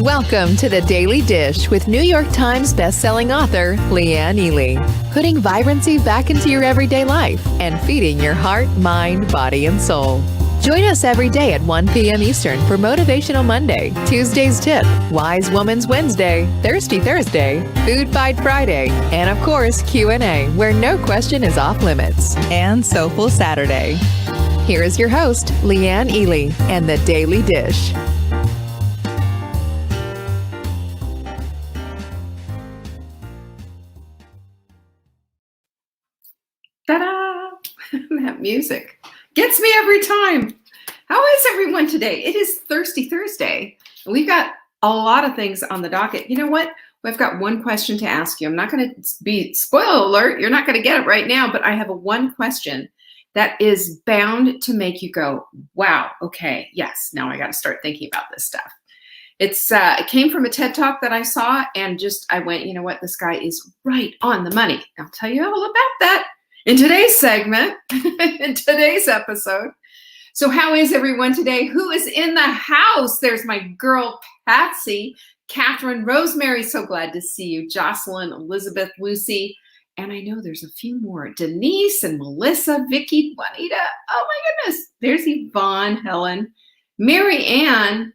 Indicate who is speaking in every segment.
Speaker 1: Welcome to the Daily Dish with New York Times bestselling author Leanne Ely. Putting vibrancy back into your everyday life and feeding your heart, mind, body, and soul. Join us every day at 1 p.m. Eastern for Motivational Monday, Tuesday's Tip, Wise Woman's Wednesday, Thirsty Thursday, Food Fight Friday, and of course Q&A, where no question is off limits, and Soulful Saturday. Here is your host, Leanne Ely, and the Daily Dish.
Speaker 2: Ta-da! That music gets me every time. How is everyone today? It is Thirsty Thursday. And we've got a lot of things on the docket. You know what? We've got one question to ask you. I'm not going to be, spoiler alert, you're not going to get it right now, but I have a one question that is bound to make you go, wow, okay, yes, now I got to start thinking about this stuff. It came from a TED Talk that I saw, and I went, you know what? This guy is right on the money. I'll tell you all about that in today's segment, in today's episode. So how is everyone today? Who is in the house? There's my girl, Patsy, Catherine, Rosemary, so glad to see you, Jocelyn, Elizabeth, Lucy, and I know there's a few more, Denise and Melissa, Vicky, Juanita, oh my goodness. There's Yvonne, Helen, Mary Ann,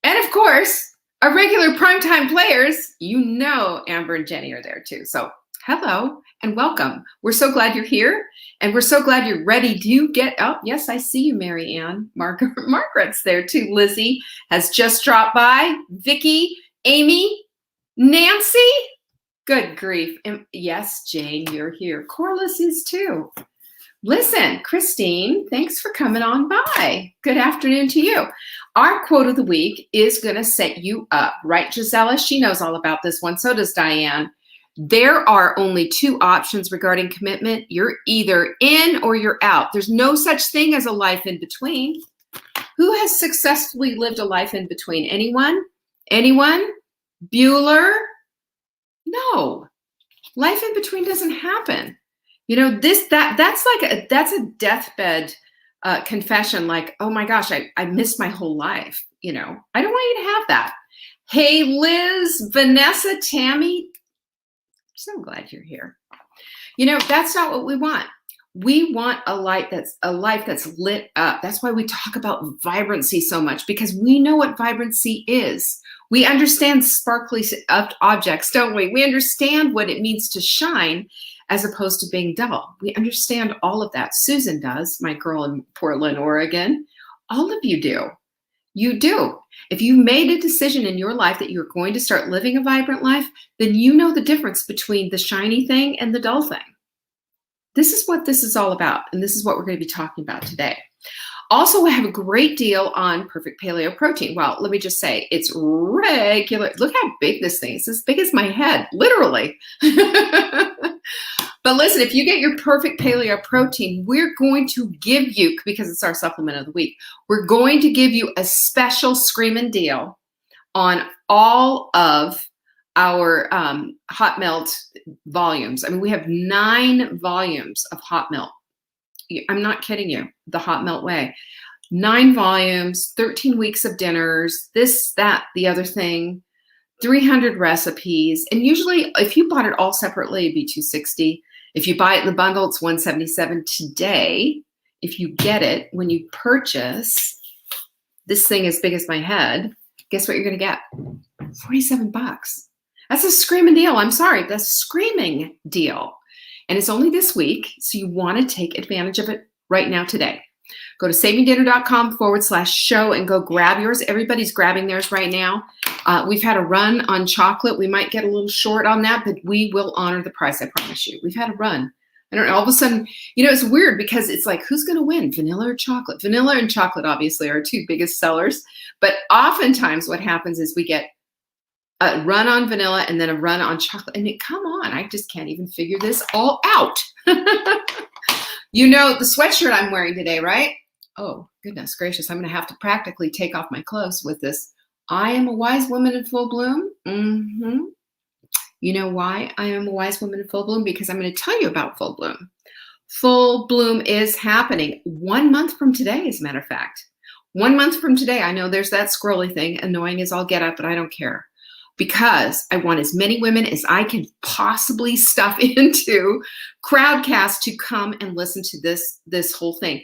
Speaker 2: and of course, our regular primetime players, you know Amber and Jenny are there too. So hello and welcome. We're so glad you're here, and we're so glad you're ready to get up. Yes, I see you, Mary Ann. Margaret's there too. Lizzie has just dropped by. Vicky, Amy, Nancy. Good grief. And yes, Jane, you're here. Corliss is too. Listen, Christine, thanks for coming on by. Good afternoon to you. Our quote of the week is going to set you up, right, Gisela? She knows all about this one. So does Diane. There are only two options regarding commitment. You're either in or you're out. There's no such thing as a life in between. Who has successfully lived a life in between? Anyone? Anyone? Bueller? No. Life in between doesn't happen. You know, that's a deathbed confession, like, oh my gosh, I missed my whole life. You know, I don't want you to have that. Hey, Liz, Vanessa, Tammy, so glad you're here. You know, that's not what we want. We want a life that's lit up. That's why we talk about vibrancy so much, because we know what vibrancy is. We understand sparkly objects, don't we? We understand what it means to shine as opposed to being dull. We understand all of that. Susan does, my girl in Portland, Oregon. All of you do. You do. If you made a decision in your life that you're going to start living a vibrant life, then you know the difference between the shiny thing and the dull thing. This is what this is all about, and this is what we're going to be talking about today. Also, we have a great deal on perfect paleo protein. Well, let me just say, it's regular. Look how big this thing is. It's as big as my head, literally. But listen, if you get your perfect paleo protein, we're going to give you, because it's our supplement of the week, we're going to give you a special screaming deal on all of our hot melt volumes. I mean, we have 9 volumes of hot melt. I'm not kidding you, the hot melt way. 9 volumes, 13 weeks of dinners, this, that, the other thing, 300 recipes. And usually if you bought it all separately, it'd be $260. If you buy it in the bundle, it's $177 today. If you get it when you purchase this thing as big as my head, guess what you're going to get? $47. That's a screaming deal. I'm sorry. That's a screaming deal. And it's only this week, so you want to take advantage of it right now today. Go to savingdinner.com/show and go grab yours. Everybody's grabbing theirs right now. We've had a run on chocolate. We might get a little short on that, but we will honor the price, I promise you. We've had a run. I don't know, all of a sudden, you know, it's weird because it's like, who's going to win, vanilla or chocolate? Vanilla and chocolate obviously are our two biggest sellers, but oftentimes what happens is we get a run on vanilla and then a run on chocolate. And come on, I just can't even figure this all out. You know the sweatshirt I'm wearing today, right? Oh, goodness gracious. I'm going to have to practically take off my clothes with this. I am a wise woman in full bloom. You know why I am a wise woman in full bloom? Because I'm going to tell you about full bloom. Full bloom is happening 1 month from today, as a matter of fact. 1 month from today, I know there's that scrolly thing, annoying as all get up, but I don't care because I want as many women as I can possibly stuff into Crowdcast to come and listen to this whole thing.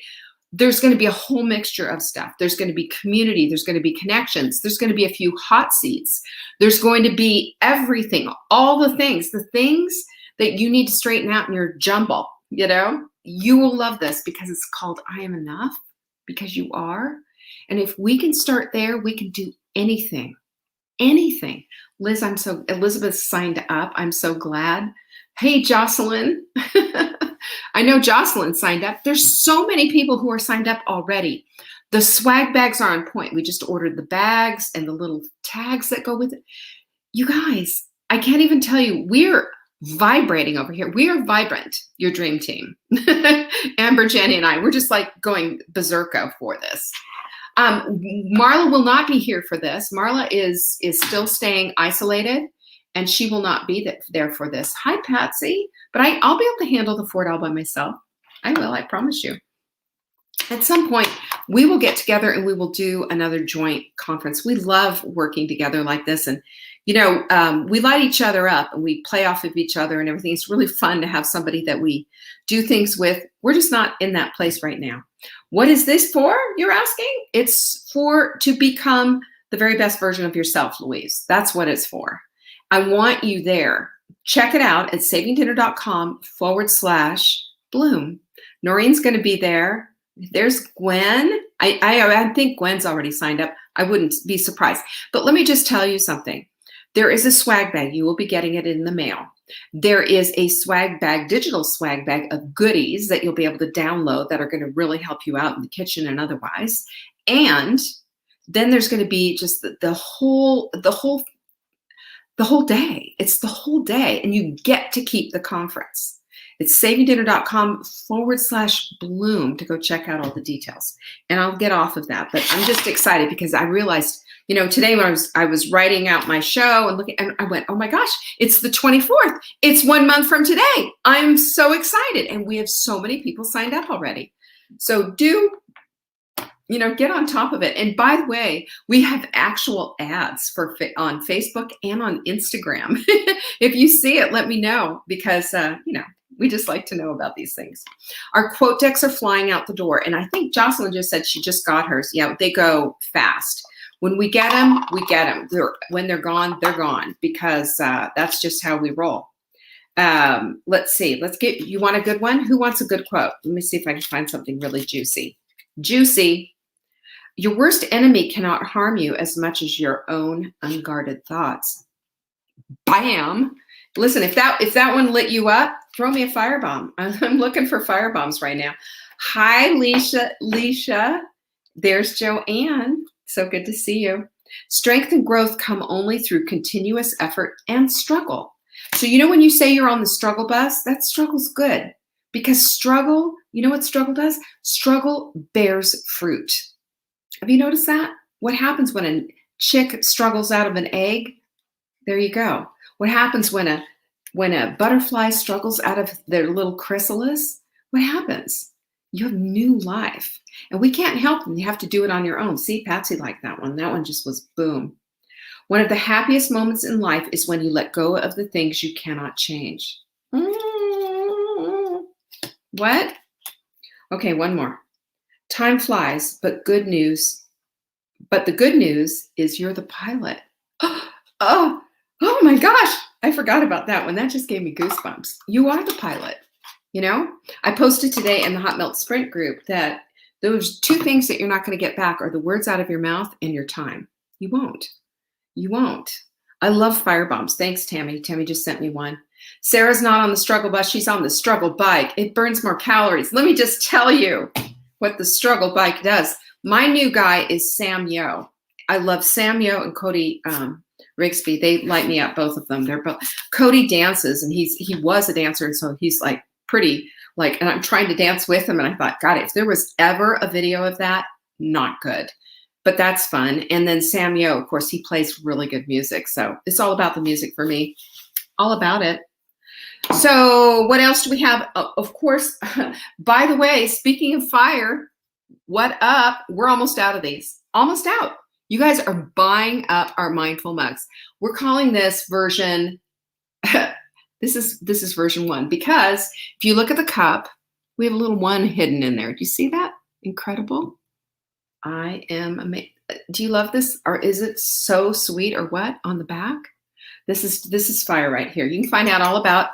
Speaker 2: There's going to be a whole mixture of stuff. There's going to be community. There's going to be connections. There's going to be a few hot seats. There's going to be everything, all the things that you need to straighten out in your jumble. You know, you will love this because it's called I Am Enough, because you are. And if we can start there, we can do anything. Anything. Liz, Elizabeth signed up. I'm so glad. Hey, Jocelyn. I know Jocelyn signed up. There's so many people who are signed up already. The swag bags are on point. We just ordered the bags and the little tags that go with it. You guys, I can't even tell you, we're vibrating over here. We are vibrant, your dream team. Amber, Jenny, and I, we're just like going berserko for this. Marla will not be here for this. Marla is still staying isolated, and she will not be there for this. Hi, Patsy. But I'll be able to handle the Fort all by myself. I will, I promise you. At some point, we will get together and we will do another joint conference. We love working together like this. And, you know, we light each other up and we play off of each other and everything. It's really fun to have somebody that we do things with. We're just not in that place right now. What is this for, you're asking? It's to become the very best version of yourself, Louise. That's what it's for. I want you there. Check it out at savingdinner.com/bloom. Noreen's going to be there. There's Gwen. I think Gwen's already signed up. I wouldn't be surprised. But let me just tell you something. There is a swag bag. You will be getting it in the mail. There is a swag bag, digital swag bag of goodies that you'll be able to download that are going to really help you out in the kitchen and otherwise. And then there's going to be just the whole day. It's the whole day, and you get to keep the conference. It's savingdinner.com/bloom to go check out all the details. And I'll get off of that, but I'm just excited because I realized, you know, today when I was writing out my show and looking, and I went, oh my gosh, it's the 24th. It's 1 month from today. I'm so excited, and we have so many people signed up already. So do, you know, get on top of it. And by the way, we have actual ads on Facebook and on Instagram. If you see it, let me know because, you know, we just like to know about these things. Our quote decks are flying out the door. And I think Jocelyn just said she just got hers. Yeah, they go fast. When we get them, we get them. When they're gone because that's just how we roll. Let's see. You want a good one? Who wants a good quote? Let me see if I can find something really juicy. Juicy. Your worst enemy cannot harm you as much as your own unguarded thoughts. Bam. Listen, if that one lit you up, throw me a firebomb. I'm looking for firebombs right now. Hi, Leisha. There's Joanne. So good to see you. Strength and growth come only through continuous effort and struggle. So, you know, when you say you're on the struggle bus, that struggle's good because struggle, you know what struggle does? Struggle bears fruit. Have you noticed that? What happens when a chick struggles out of an egg? There you go. What happens when a butterfly struggles out of their little chrysalis? What happens? You have new life. And we can't help them. You have to do it on your own. See, Patsy liked that one. That one just was boom. One of the happiest moments in life is when you let go of the things you cannot change. What? Okay, one more. Time flies, but the good news is you're the pilot. Oh my gosh. I forgot about that one. That just gave me goosebumps. You are the pilot. You know, I posted today in the Hot Melt Sprint group that those two things that you're not going to get back are the words out of your mouth and your time. You won't. I love firebombs. Thanks, Tammy. Tammy just sent me one. Sarah's not on the struggle bus. She's on the struggle bike. It burns more calories. Let me just tell you what the struggle bike does. My new guy is Sam Yo. I love Sam Yo and Cody Rigsby. They light me up, both of them. They're both. Cody dances, and he was a dancer, and so he's like pretty and I'm trying to dance with him, and I thought, God, if there was ever a video of that, not good. But that's fun. And then Sam Yo, of course, he plays really good music. So it's all about the music for me. All about it. So what else do we have? Of course, by the way, speaking of fire, What up? We're almost out of these. Almost out. You guys are buying up our mindful mugs. We're calling this version, this is version 1, because if you look at the cup, we have a little 1 hidden in there. Do you see that? Incredible. I am amazed. Do you love this? Or is it so sweet or what on the back? This is fire right here. You can find out all about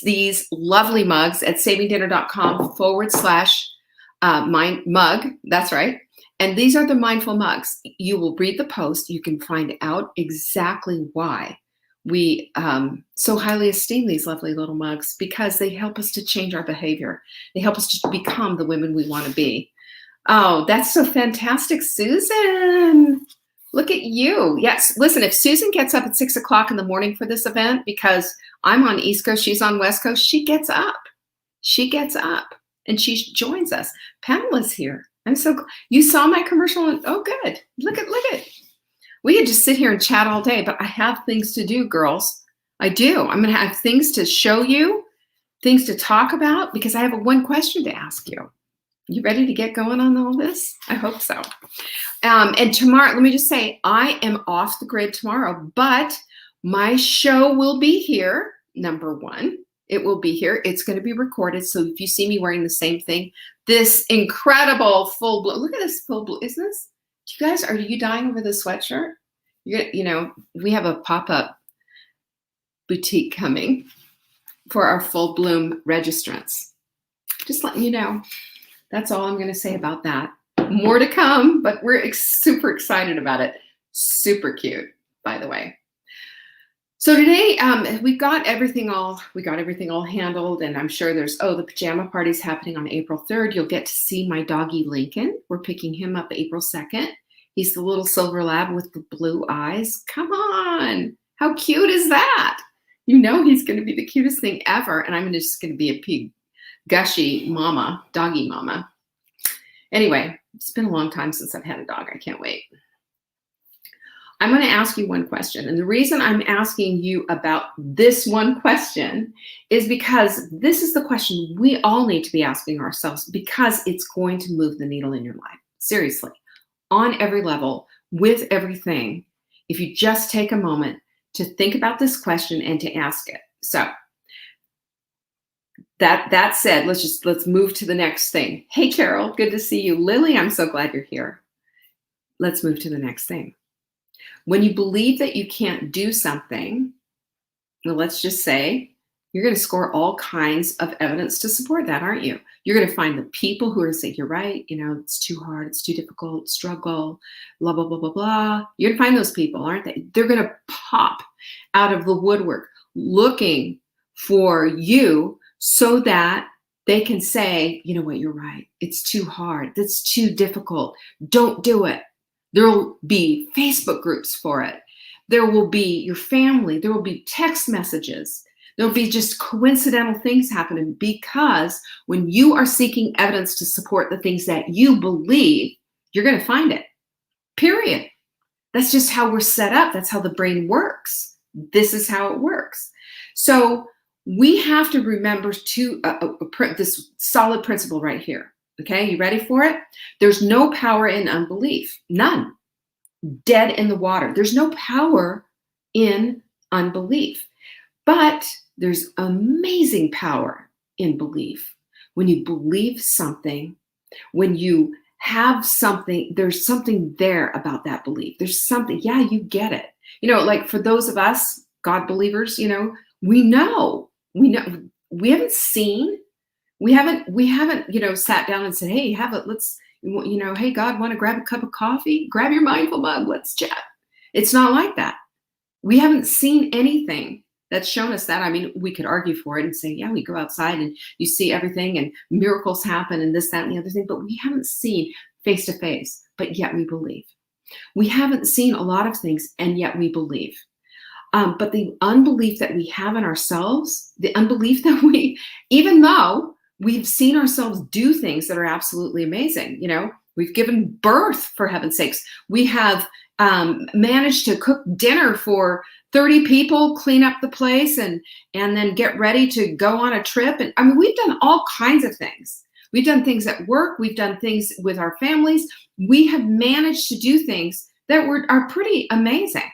Speaker 2: these lovely mugs at savingdinner.com/mind mug. That's right. And these are the mindful mugs. You will read the post. You can find out exactly why we so highly esteem these lovely little mugs, because they help us to change our behavior. They help us to become the women we want to be. Oh, that's so fantastic, Susan. Look at you. Yes, listen, if Susan gets up at 6 o'clock in the morning for this event, because I'm on East Coast, she's on West Coast, she gets up. She gets up and she joins us. Pamela's here. I'm so, you saw my commercial and oh, good. Look at. We could just sit here and chat all day, but I have things to do, girls. I do. I'm going to have things to show you, things to talk about, because I have one question to ask you. You ready to get going on all this? I hope so. And tomorrow, let me just say, I am off the grid tomorrow, but my show will be here. Number 1, it will be here. It's going to be recorded. So if you see me wearing the same thing, this incredible full blue, look at this full blue. Isn't this? Are you dying over the sweatshirt? You know, we have a pop-up boutique coming for our full bloom registrants. Just letting you know. That's all I'm going to say about that. More to come, but we're super excited about it. Super cute, by the way. So today we got everything all handled, and I'm sure there's the pajama party's happening on April 3rd. You'll get to see my doggy Lincoln. We're picking him up April 2nd. He's the little silver lab with the blue eyes. Come on, how cute is that? You know he's going to be the cutest thing ever, and I'm just going to be a pig, gushy mama, doggy mama. Anyway, it's been a long time since I've had a dog. I can't wait. I'm going to ask you one question. And the reason I'm asking you about this one question is because this is the question we all need to be asking ourselves, because it's going to move the needle in your life. Seriously, on every level, with everything. If you just take a moment to think about this question and to ask it. So that said, let's move to the next thing. Hey, Cheryl, good to see you. Lily, I'm so glad you're here. Let's move to the next thing. When you believe that you can't do something, well, let's just say you're going to score all kinds of evidence to support that, aren't you? You're going to find the people who are going to say, you're right, it's too hard, it's too difficult, struggle, blah, blah, blah, blah, blah. You're going to find those people, aren't they? They're going to pop out of the woodwork looking for you so that they can say, you know what, you're right. It's too hard. That's too difficult. Don't do it. There will be Facebook groups for it. There will be your family. There will be text messages. There will be just coincidental things happening, because when you are seeking evidence to support the things that you believe, you're going to find it. Period. That's just how we're set up. That's how the brain works. This is how it works. So we have to remember this solid principle right here. Okay, you ready for it? There's no power in unbelief. None. Dead in the water. There's no power in unbelief. But there's amazing power in belief. When you believe something, when you have something, there's something there about that belief. There's something, yeah, you get it. Like for those of us, God believers, we know, we haven't seen, we haven't, sat down and said, hey, hey, God, want to grab a cup of coffee? Grab your mindful mug, let's chat. It's not like that. We haven't seen anything that's shown us that. I mean, we could argue for it and say, yeah, we go outside and you see everything and miracles happen and this, that, and the other thing, but we haven't seen face to face, but yet we believe. We haven't seen a lot of things, and yet we believe. But the unbelief that we have in ourselves, the unbelief that even though we've seen ourselves do things that are absolutely amazing, we've given birth, for heaven's sakes. We have managed to cook dinner for 30 people, clean up the place, and then get ready to go on a trip. And I mean, we've done all kinds of things. We've done things at work. We've done things with our families. We have managed to do things that are pretty amazing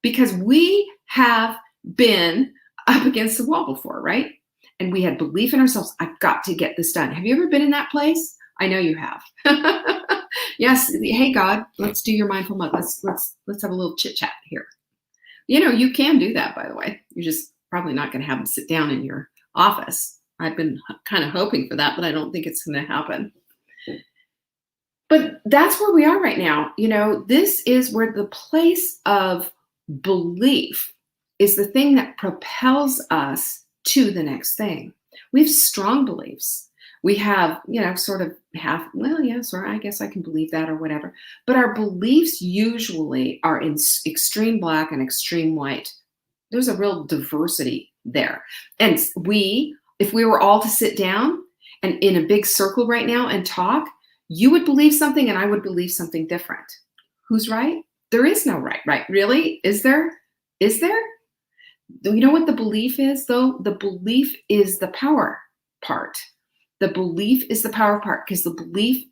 Speaker 2: because we have been up against the wall before, right? And we had belief in ourselves. I've got to get this done. Have you ever been in that place? I know you have. Yes. Hey, God, let's do your mindful mode. Let's have a little chit chat here. You can do that, by the way. You're just probably not going to have them sit down in your office. I've been kind of hoping for that, but I don't think it's going to happen. But that's where we are right now. This is where the place of belief is the thing that propels us to the next thing. We have strong beliefs. We have, sort of I guess I can believe that or whatever. But our beliefs usually are in extreme black and extreme white. There's a real diversity there. And if we were all to sit down and in a big circle right now and talk, you would believe something and I would believe something different. Who's right? There is no right. Really? Is there? Is there? You know what the belief is, though? The belief is the power part. The belief is the power part because the belief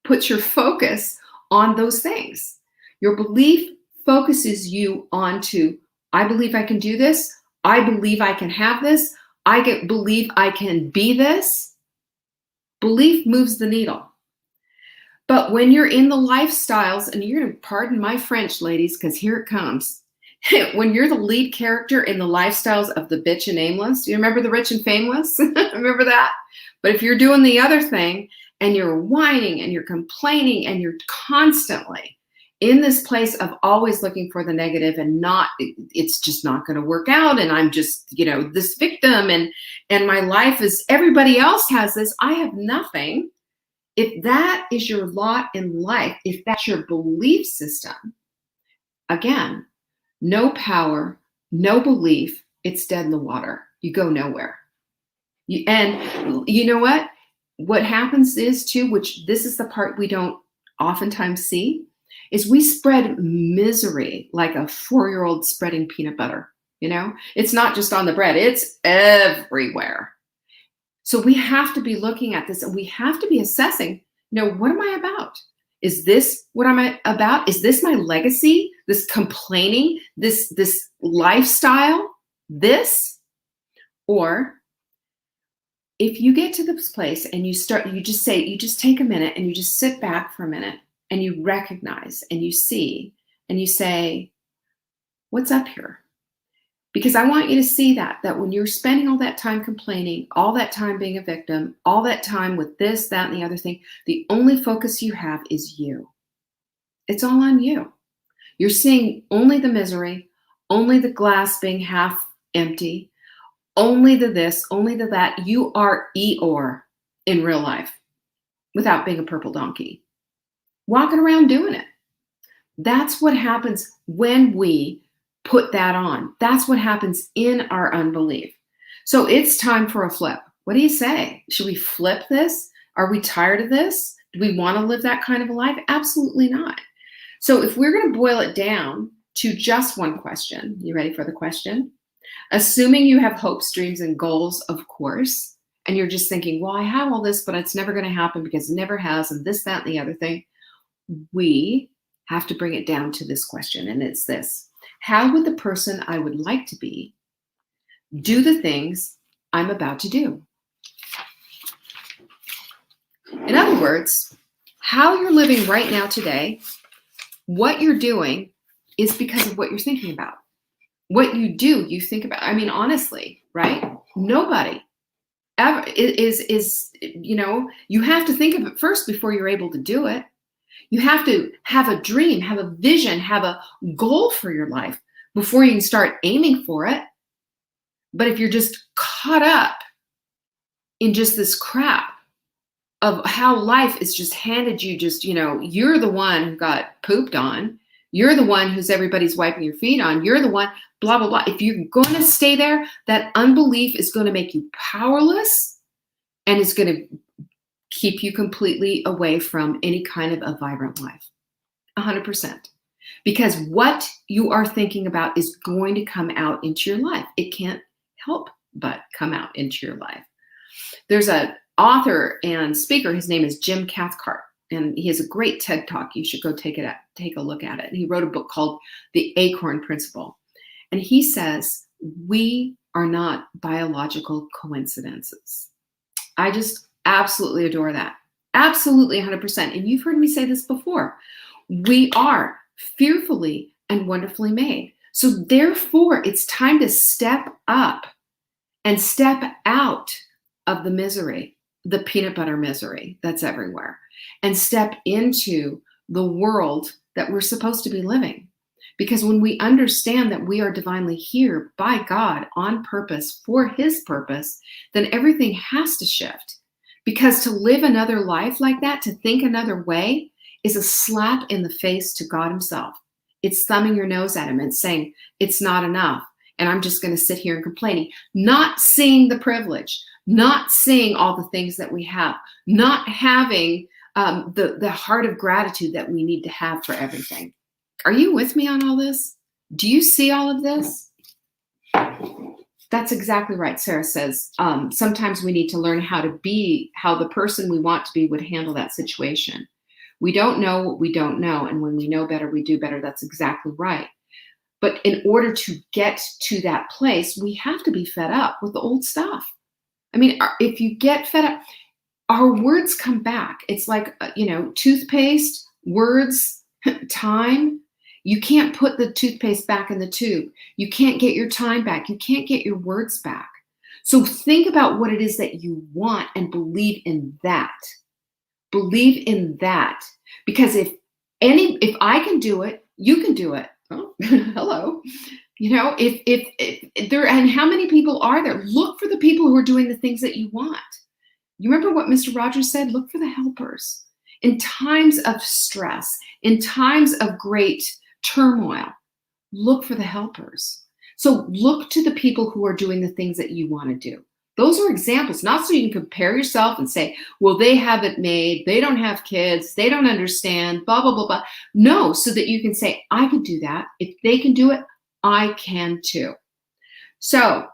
Speaker 2: puts your focus on those things. Your belief focuses you onto, I believe I can do this. I believe I can have this. Believe I can be this. Belief moves the needle. But when you're in the lifestyles, and you're going to pardon my French, ladies, because here it comes. When you're the lead character in the lifestyles of the bitch and aimless, you remember the rich and fameless? Remember that? But if you're doing the other thing and you're whining and you're complaining and you're constantly in this place of always looking for the negative and it's just not going to work out. And I'm just, this victim and my life is, everybody else has this. I have nothing. If that is your lot in life, if that's your belief system, again, no power, no belief, it's dead in the water. You go nowhere. And you know what? What happens is too, which this is the part we don't oftentimes see, is we spread misery like a 4-year-old spreading peanut butter. It's not just on the bread, it's everywhere. So we have to be looking at this and we have to be assessing, what am I about? Is this what I'm about? Is this my legacy? This complaining, this lifestyle, this? Or if you get to this place and you just take a minute and you just sit back for a minute and you recognize and you see and you say, what's up here? Because I want you to see that when you're spending all that time complaining, all that time being a victim, all that time with this, that, and the other thing, the only focus you have is you. It's all on you. You're seeing only the misery, only the glass being half empty, only the this, only the that. You are Eeyore in real life without being a purple donkey, walking around doing it. That's what happens when we put that on. That's what happens in our unbelief. So it's time for a flip. What do you say? Should we flip this? Are we tired of this? Do we want to live that kind of a life? Absolutely not. So if we're going to boil it down to just one question, you ready for the question? Assuming you have hopes, dreams, and goals, of course, and you're just thinking, well, I have all this, but it's never going to happen because it never has, and this, that, and the other thing. We have to bring it down to this question, and it's this. How would the person I would like to be do the things I'm about to do? In other words, how you're living right now today, what you're doing is because of what you're thinking about. What you do, you think about. I mean, honestly, right? Nobody ever is you have to think of it first before you're able to do it. You have to have a dream, have a vision, have a goal for your life before you can start aiming for it. But if you're just caught up in just this crap of how life is just handed you you're the one who got pooped on. You're the one who's everybody's wiping your feet on. You're the one, blah, blah, blah. If you're going to stay there, that unbelief is going to make you powerless and it's going to keep you completely away from any kind of a vibrant life. 100%. Because what you are thinking about is going to come out into your life. It can't help but come out into your life. There's an author and speaker. His name is Jim Cathcart, and he has a great TED Talk. You should go take a look at it. And he wrote a book called The Acorn Principle. And he says, we are not biological coincidences. I just absolutely adore that. Absolutely 100%. And you've heard me say this before. We are fearfully and wonderfully made. So therefore, it's time to step up and step out of the misery, the peanut butter misery that's everywhere, and step into the world that we're supposed to be living. Because when we understand that we are divinely here by God on purpose for his purpose, then everything has to shift. Because to live another life like that, to think another way, is a slap in the face to God himself. It's thumbing your nose at him and saying, it's not enough. And I'm just going to sit here and complaining, not seeing the privilege, not seeing all the things that we have, not having the heart of gratitude that we need to have for everything. Are you with me on all this? Do you see all of this? That's exactly right. Sarah says, sometimes we need to learn how to be how the person we want to be would handle that situation. We don't know what we don't know. And when we know better, we do better. That's exactly right. But in order to get to that place, we have to be fed up with the old stuff. I mean, if you get fed up, our words come back. It's like, toothpaste, words, time. You can't put the toothpaste back in the tube. You can't get your time back. You can't get your words back. So think about what it is that you want and believe in that. Believe in that. Because if I can do it, you can do it. Oh, hello. If there, and how many people are there? Look for the people who are doing the things that you want. You remember what Mr. Rogers said? Look for the helpers. In times of stress, in times of great turmoil, look for the helpers. So look to the people who are doing the things that you want to do. Those are examples, not so you can compare yourself and say, well, they have it made, they don't have kids, they don't understand, blah, blah, blah, blah. No, so that you can say, I can do that. If they can do it, I can too. So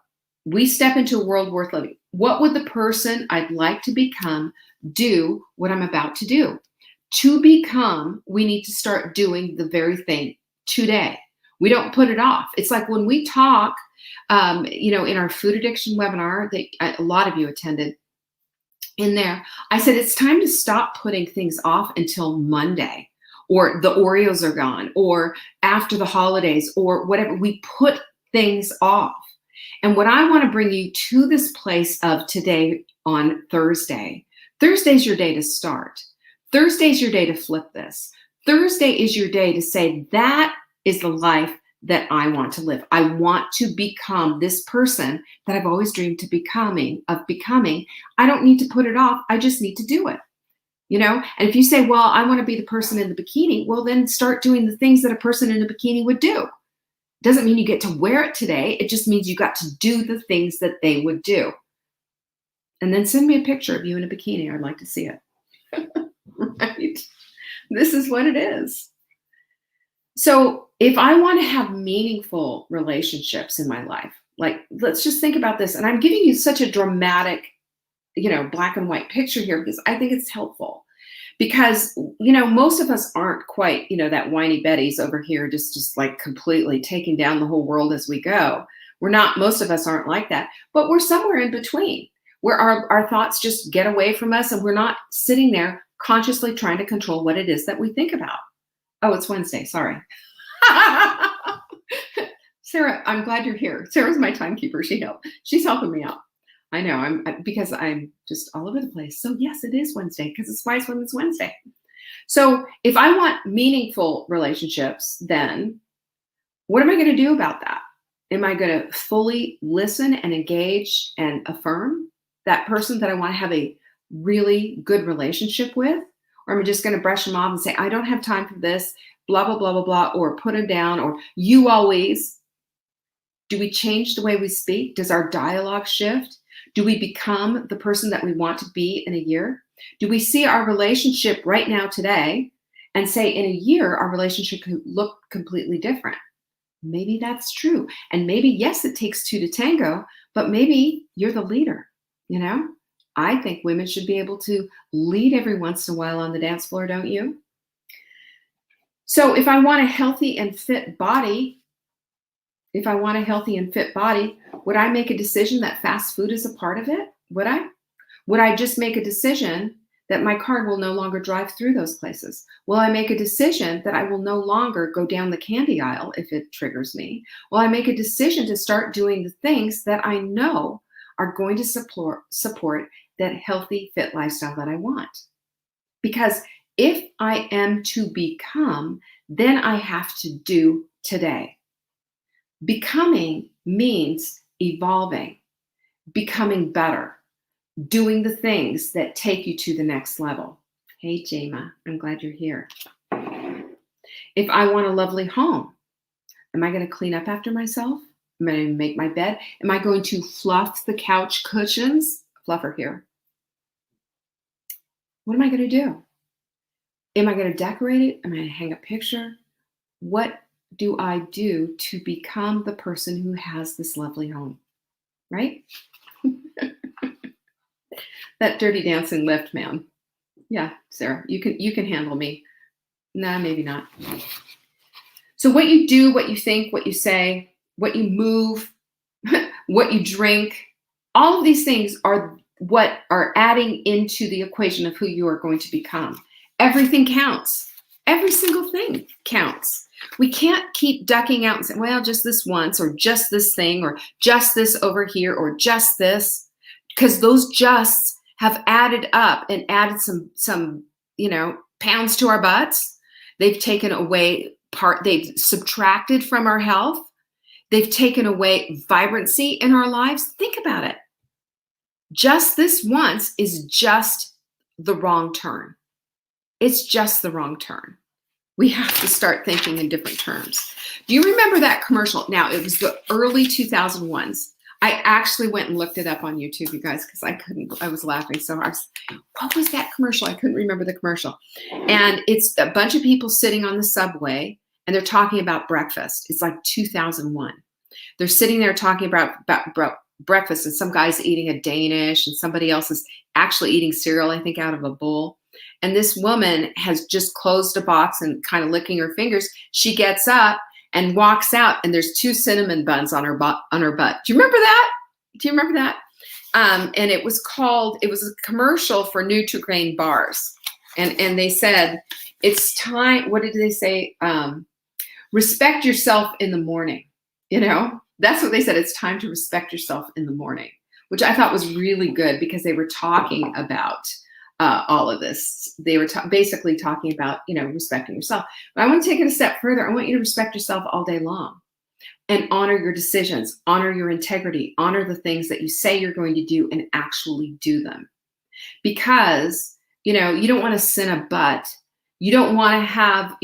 Speaker 2: we step into a world worth living. What would the person I'd like to become do what I'm about to do? To become, we need to start doing the very thing today. We don't put it off. It's like when we talk, in our food addiction webinar that a lot of you attended in there, I said, it's time to stop putting things off until Monday, or the Oreos are gone, or after the holidays, or whatever. We put things off. And what I want to bring you to this place of today on Thursday. Thursday's your day to start. Thursday's your day to flip this. Thursday is your day to say, that is the life that I want to live. I want to become this person that I've always dreamed of becoming. I don't need to put it off. I just need to do it. And if you say, well, I want to be the person in the bikini, well, then start doing the things that a person in a bikini would do. Doesn't mean you get to wear it today. It just means you got to do the things that they would do. And then send me a picture of you in a bikini. I'd like to see it. Right? This is what it is. So if I want to have meaningful relationships in my life, like, let's just think about this. And I'm giving you such a dramatic, black and white picture here because I think it's helpful. Because, most of us aren't quite, that whiny Betty's over here, just like completely taking down the whole world as we go. Most of us aren't like that, but we're somewhere in between where our thoughts just get away from us and we're not sitting there consciously trying to control what it is that we think about. Oh, it's Wednesday. Sorry. Sarah, I'm glad you're here. Sarah's my timekeeper. She's helping me out. I know because I'm just all over the place. So yes, it is Wednesday because it's Wise Women's Wednesday. So if I want meaningful relationships, then what am I going to do about that? Am I going to fully listen and engage and affirm that person that I want to have a really good relationship with? Or am I just going to brush them off and say, I don't have time for this, blah, blah, blah, blah, blah, or put them down, or you always? Do we change the way we speak? Does our dialogue shift? Do we become the person that we want to be in a year? Do we see our relationship right now today and say in a year, our relationship could look completely different? Maybe that's true. And maybe, yes, it takes two to tango, but maybe you're the leader, I think women should be able to lead every once in a while on the dance floor, don't you? So if I want a healthy and fit body, would I make a decision that fast food is a part of it? Would I? Would I just make a decision that my car will no longer drive through those places? Will I make a decision that I will no longer go down the candy aisle if it triggers me? Will I make a decision to start doing the things that I know are going to support that healthy, fit lifestyle that I want? Because if I am to become, then I have to do today. Becoming means evolving, becoming better, doing the things that take you to the next level. Hey, Jama, I'm glad you're here. If I want a lovely home, am I going to clean up after myself? Am I going to make my bed? Am I going to fluff the couch cushions? Fluffer here. What am I going to do? Am I going to decorate it? Am I going to hang a picture? What do I do to become the person who has this lovely home? Right? That dirty dancing lift, man. Yeah, Sarah, you can handle me. Nah, maybe not. So what you do, what you think, what you say, what you move, what you drink, all of these things are what are adding into the equation of who you are going to become. Everything counts. Every single thing counts. We can't keep ducking out and saying, well, just this once, or just this thing, or just this over here, or just this, because those justs have added up and added some pounds to our butts. They've taken away they've subtracted from our health. They've taken away vibrancy in our lives. Think about it. Just this once is just the wrong turn. It's just the wrong turn. We have to start thinking in different terms. Do you remember that commercial? Now, it was the early 2001s. I actually went and looked it up on YouTube, you guys, because I was laughing so hard. What was that commercial? I couldn't remember the commercial. And it's a bunch of people sitting on the subway, and they're talking about breakfast. It's like 2001. They're sitting there talking about breakfast, and some guy's eating a Danish, and somebody else is actually eating cereal, I think, out of a bowl. And this woman has just closed a box and kind of licking her fingers. She gets up and walks out, and there's 2 cinnamon buns on her butt. Do you remember that? And it was a commercial for Nutri-Grain bars. And they said, it's time, what did they say? Respect yourself in the morning. That's what they said. It's time to respect yourself in the morning, which I thought was really good, because they were talking about all of this. They were basically talking about, respecting yourself. But I want to take it a step further. I want you to respect yourself all day long and honor your decisions, honor your integrity, honor the things that you say you're going to do and actually do them. Because, you don't want to sin a butt. You don't want to have,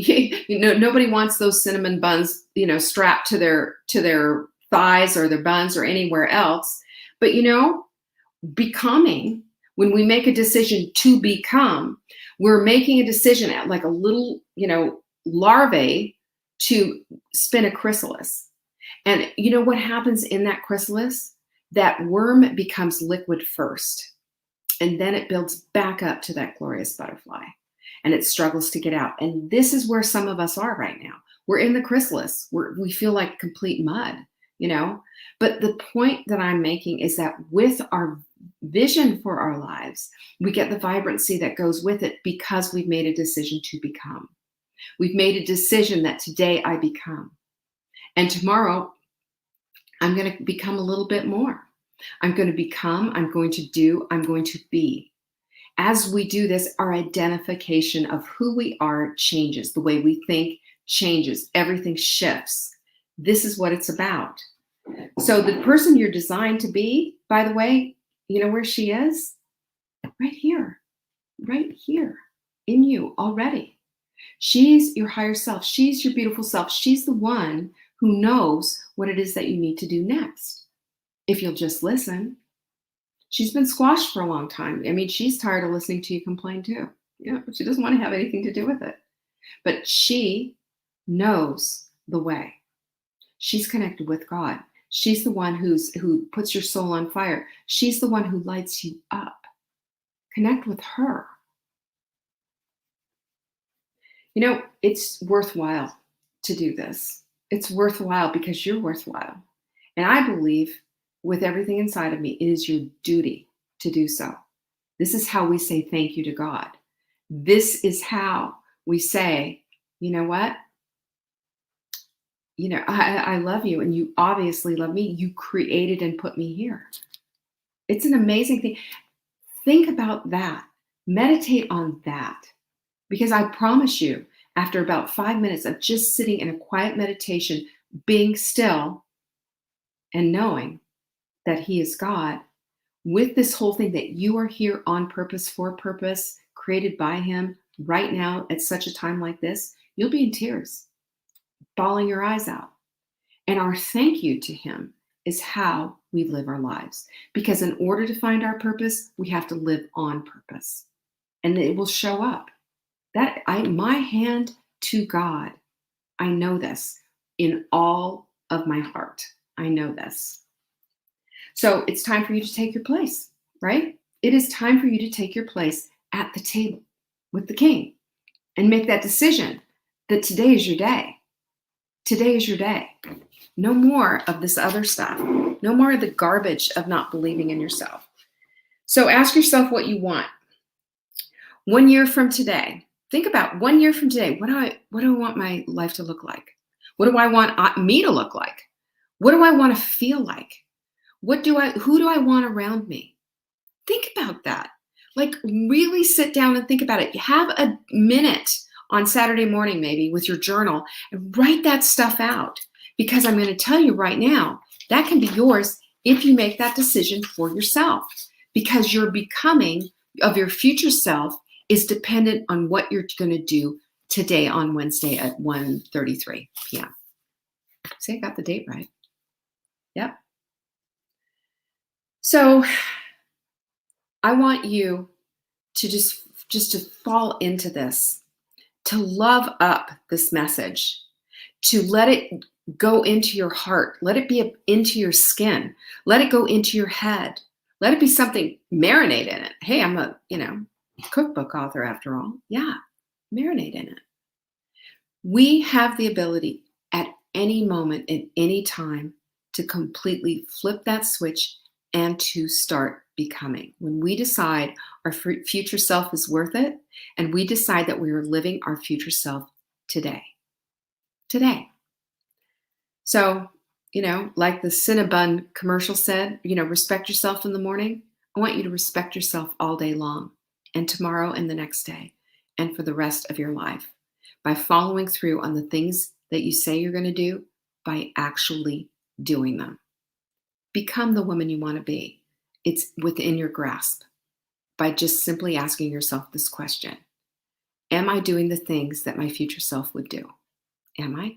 Speaker 2: nobody wants those cinnamon buns, strapped to their thighs or their buns or anywhere else. But, becoming, when we make a decision to become, we're making a decision at like a little, larvae to spin a chrysalis. And you know what happens in that chrysalis? That worm becomes liquid first. And then it builds back up to that glorious butterfly. And it struggles to get out. And this is where some of us are right now. We're in the chrysalis. We feel like complete mud, But the point that I'm making is that with our vision for our lives, we get the vibrancy that goes with it, because we've made a decision to become. We've made a decision that today I become. And tomorrow, I'm going to become a little bit more. I'm going to become, I'm going to do, I'm going to be. As we do this, our identification of who we are changes. The way we think changes. Everything shifts. This is what it's about. So the person you're designed to be, by the way, you know where she is? Right here in you already. She's your higher self. She's your beautiful self. She's the one who knows what it is that you need to do next. If you'll just listen. She's been squashed for a long time. I mean, she's tired of listening to you complain too. She doesn't want to have anything to do with it. But she knows the way. She's connected with God. She's the one who puts your soul on fire. She's the one who lights you up. Connect with her. It's worthwhile to do this. It's worthwhile because you're worthwhile. And I believe with everything inside of me, it is your duty to do so. This is how we say thank you to God. This is how we say, you know what? I love you, and you obviously love me. You created and put me here. It's an amazing thing. Think about that. Meditate on that. Because I promise you, after about 5 minutes of just sitting in a quiet meditation, being still and knowing that He is God, with this whole thing that you are here on purpose, for purpose, created by Him right now at such a time like this, you'll be in tears, bawling your eyes out. And our thank you to Him is how we live our lives. Because in order to find our purpose, we have to live on purpose. And it will show up. My hand to God, I know this in all of my heart. I know this. So it's time for you to take your place, right? It is time for you to take your place at the table with the King and make that decision that today is your day. Today is your day. No more of this other stuff. No more of the garbage of not believing in yourself. So ask yourself what you want. 1 year from today, think about 1 year from today. What do I want my life to look like? What do I want me to look like? What do I want to feel like? Who do I want around me? Think about that. Like, really sit down and think about it. Have a minute on Saturday morning, maybe, with your journal and write that stuff out. Because I'm going to tell you right now, that can be yours if you make that decision for yourself. Because your becoming of your future self is dependent on what you're going to do today on Wednesday at 1:33 p.m. See, I got the date right. Yep. So I want you to just to fall into this, to love up this message, to let it go into your heart, let it be into your skin, let it go into your head, let it be something, marinate in it. Hey, I'm a cookbook author after all. Yeah, marinate in it. We have the ability at any moment, at any time, to completely flip that switch and to start becoming. When we decide our future self is worth it, and we decide that we are living our future self today. Today. So, like the Cinnabon commercial said, respect yourself in the morning. I want you to respect yourself all day long, and tomorrow and the next day, and for the rest of your life, by following through on the things that you say you're going to do, by actually doing them. Become the woman you want to be. It's within your grasp by just simply asking yourself this question. Am I doing the things that my future self would do? Am I?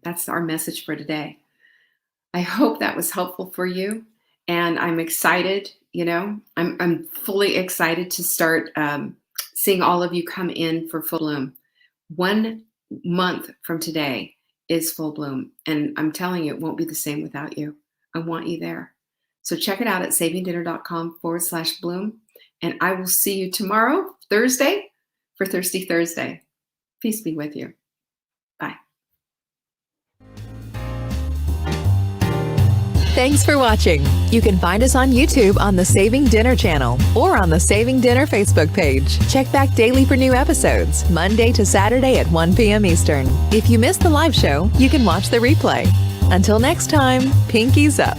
Speaker 2: That's our message for today. I hope that was helpful for you. And I'm excited, I'm fully excited to start seeing all of you come in for Full Bloom. 1 month from today is Full Bloom. And I'm telling you, it won't be the same without you. I want you there. So check it out at savingdinner.com/bloom. And I will see you tomorrow, Thursday, for Thirsty Thursday. Peace be with you. Bye.
Speaker 1: Thanks for watching. You can find us on YouTube on the Saving Dinner channel or on the Saving Dinner Facebook page. Check back daily for new episodes, Monday to Saturday at 1 p.m. Eastern. If you missed the live show, you can watch the replay. Until next time, pinkies up.